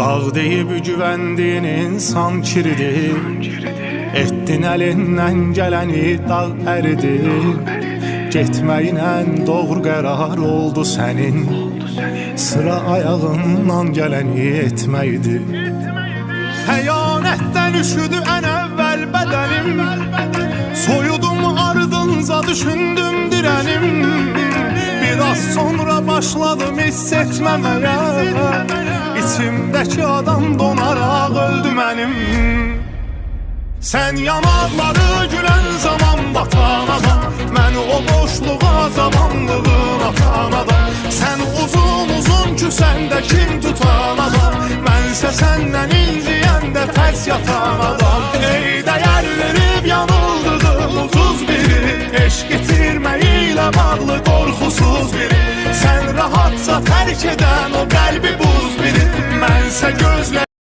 Dağ deyib güvəndiyin insan kiridir. Etdin əlindən gələni dağ əridir. Getməyinlə doğru qərar oldu sənin. Sıra ayağından gələni etməkdir. Xəyanətdən üşüdü ən əvvəl bədənim. Soyudum ardınca düşündüm dirənim. Biraz sonra başladım hiss etməməyə. İçimdəki adam donaraq öldü mənim. Sən yanaqları gülən zaman batan adam, mən o boşluğa zamanlığın atan adam. Sən uzun uzun küsəndə kim tutan adam, mənsə səndən inciyəndə tərs yatan adam. Ey dəyər verib yanıldığım ucuz biri, eşq itirməklə bağlı qorxusuz biri. Sən rahatca tərk edən o qəlbi bu